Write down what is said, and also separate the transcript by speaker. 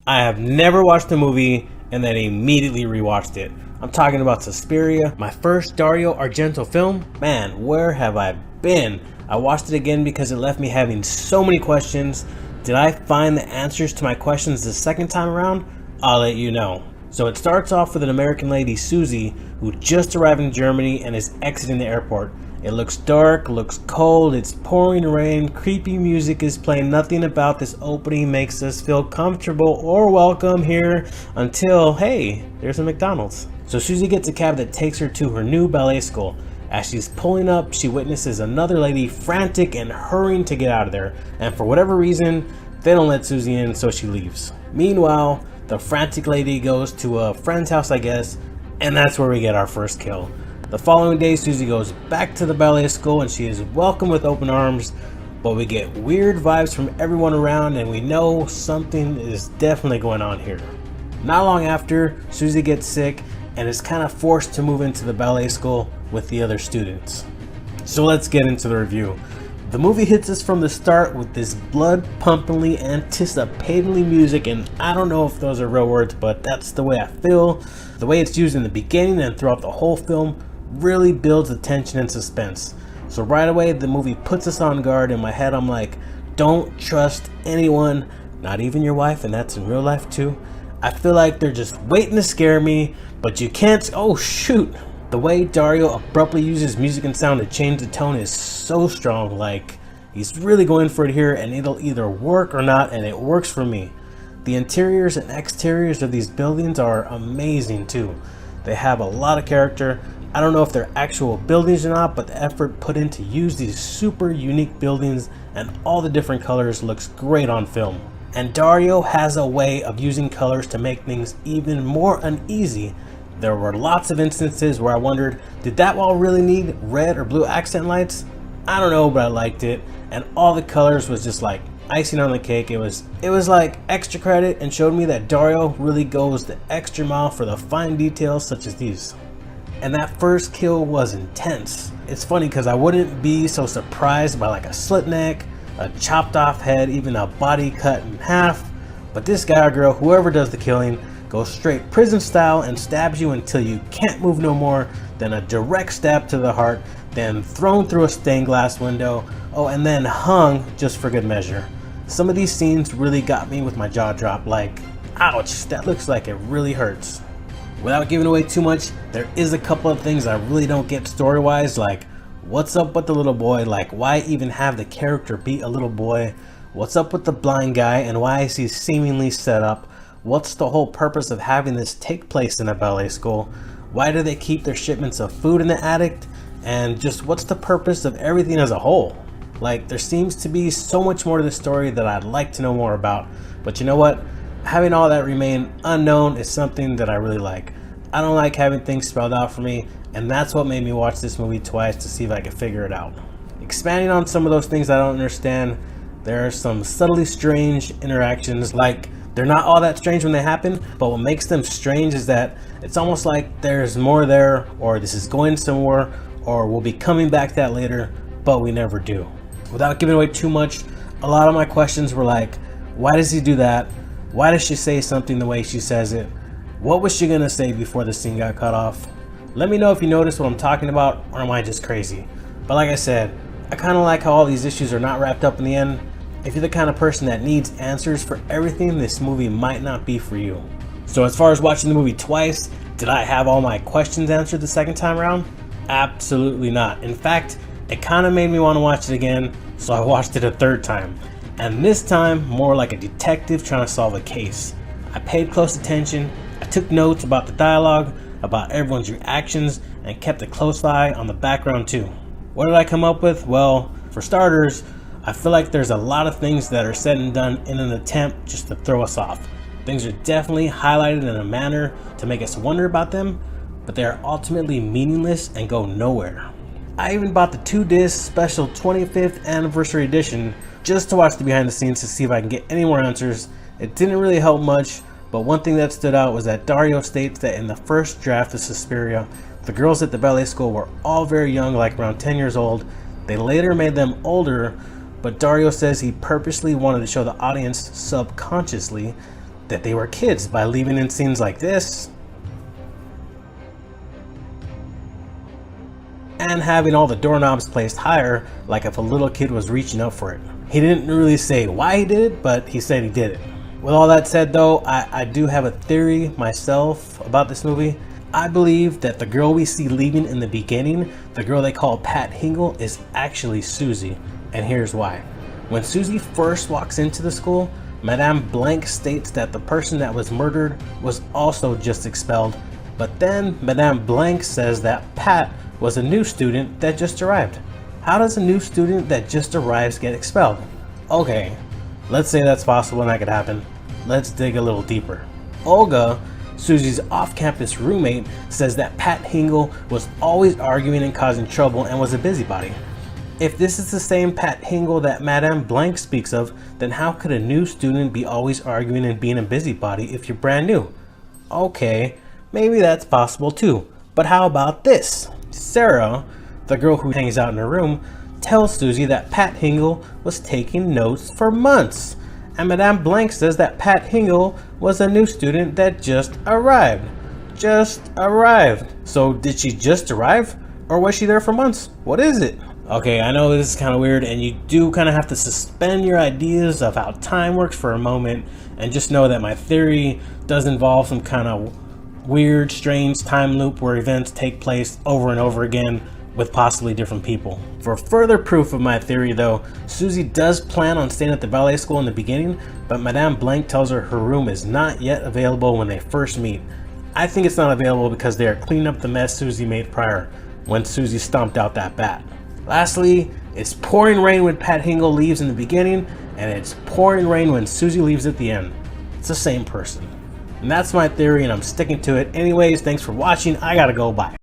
Speaker 1: I have never watched the movie and then immediately rewatched it. I'm talking about Suspiria, my first Dario Argento film. Man, where have I been? I watched it again because it left me having so many questions. Did I find the answers to my questions the second time around? I'll let you know. So it starts off with an American lady, Susie, who just arrived in Germany and is exiting the airport. It looks dark, looks cold, it's pouring rain, creepy music is playing. Nothing about this opening makes us feel comfortable or welcome here until, hey, there's a McDonald's. So Susie gets a cab that takes her to her new ballet school. As she's pulling up, she witnesses another lady frantic and hurrying to get out of there. And for whatever reason, they don't let Susie in, so she leaves. Meanwhile, the frantic lady goes to a friend's house, I guess, and that's where we get our first kill. The following day, Susie goes back to the ballet school and she is welcomed with open arms, but we get weird vibes from everyone around and we know something is definitely going on here. Not long after, Susie gets sick and is kind of forced to move into the ballet school with the other students. So let's get into the review. The movie hits us from the start with this blood-pumpingly, anticipatingly music, and I don't know if those are real words, but that's the way I feel. The way it's used in the beginning and throughout the whole film really builds the tension and suspense. So right away, the movie puts us on guard. In my head, I'm like, don't trust anyone, not even your wife, and that's in real life too. I feel like they're just waiting to scare me, but you can't. Oh shoot. The way Dario abruptly uses music and sound to change the tone is so strong. Like, he's really going for it here, and it'll either work or not, and it works for me. The interiors and exteriors of these buildings are amazing too. They have a lot of character. I don't know if they're actual buildings or not, but the effort put in to use these super unique buildings and all the different colors looks great on film. And Dario has a way of using colors to make things even more uneasy. There were lots of instances where I wondered, did that wall really need red or blue accent lights? I don't know, but I liked it. And all the colors was just like icing on the cake. It was like extra credit and showed me that Dario really goes the extra mile for the fine details such as these. And that first kill was intense. It's funny because I wouldn't be so surprised by like a slit neck, a chopped off head, even a body cut in half. But this guy or girl, whoever does the killing, goes straight prison style and stabs you until you can't move no more, then a direct stab to the heart, then thrown through a stained glass window, oh, and then hung just for good measure. Some of these scenes really got me with my jaw dropped, like, ouch, that looks like it really hurts. Without giving away too much, there is a couple of things I really don't get story-wise, like what's up with the little boy, like why even have the character be a little boy? What's up with the blind guy and why is he seemingly set up? What's the whole purpose of having this take place in a ballet school? Why do they keep their shipments of food in the attic? And just what's the purpose of everything as a whole? Like, there seems to be so much more to the story that I'd like to know more about. But you know what? Having all that remain unknown is something that I really like. I don't like having things spelled out for me, and that's what made me watch this movie twice to see if I could figure it out. Expanding on some of those things I don't understand, there are some subtly strange interactions, like they're not all that strange when they happen, but what makes them strange is that it's almost like there's more there, or this is going somewhere, or we'll be coming back to that later, but we never do. Without giving away too much, a lot of my questions were like, why does he do that? Why does she say something the way she says it? What was she gonna say before the scene got cut off? Let me know if you noticed what I'm talking about, or am I just crazy? But like I said, I kind of like how all these issues are not wrapped up in the end. If you're the kind of person that needs answers for everything, this movie might not be for you. So as far as watching the movie twice, did I have all my questions answered the second time around? Absolutely not. In fact, it kind of made me want to watch it again, so I watched it a third time. And this time, more like a detective trying to solve a case. I paid close attention, I took notes about the dialogue, about everyone's reactions, and kept a close eye on the background too. What did I come up with? Well, for starters, I feel like there's a lot of things that are said and done in an attempt just to throw us off. Things are definitely highlighted in a manner to make us wonder about them, but they are ultimately meaningless and go nowhere. I even bought the 2-disc special 25th anniversary edition just to watch the behind the scenes to see if I can get any more answers. It didn't really help much, but one thing that stood out was that Dario states that in the first draft of Suspiria, the girls at the ballet school were all very young, like around 10 years old. They later made them older, but Dario says he purposely wanted to show the audience subconsciously that they were kids by leaving in scenes like this and having all the doorknobs placed higher, like if a little kid was reaching up for it. He didn't really say why he did it, but he said he did it. With all that said though, I do have a theory myself about this movie. I believe that the girl we see leaving in the beginning, the girl they call Pat Hingle, is actually Susie, and here's why. When Susie first walks into the school, Madame Blank states that the person that was murdered was also just expelled, but then Madame Blank says that Pat was a new student that just arrived. How does a new student that just arrives get expelled? Okay, let's say that's possible and that could happen. Let's dig a little deeper. Olga, Susie's off-campus roommate, says that Pat Hingle was always arguing and causing trouble and was a busybody. If this is the same Pat Hingle that Madame Blank speaks of, then how could a new student be always arguing and being a busybody if you're brand new? Okay, maybe that's possible too, but how about this? Sarah, the girl who hangs out in her room, tells Susie that Pat Hingle was taking notes for months. And Madame Blank says that Pat Hingle was a new student that just arrived. So did she just arrive? Or was she there for months? What is it? Okay, I know this is kind of weird, and you do kind of have to suspend your ideas of how time works for a moment, and just know that my theory does involve some kind of weird, strange time loop where events take place over and over again with possibly different people. For further proof of my theory though, Susie does plan on staying at the ballet school in the beginning, but Madame Blank tells her her room is not yet available when they first meet. I think it's not available because they are cleaning up the mess Susie made prior, when Susie stomped out that bat. Lastly, it's pouring rain when Pat Hingle leaves in the beginning, and it's pouring rain when Susie leaves at the end. It's the same person. And that's my theory, and I'm sticking to it. Anyways, thanks for watching. I gotta go. Bye.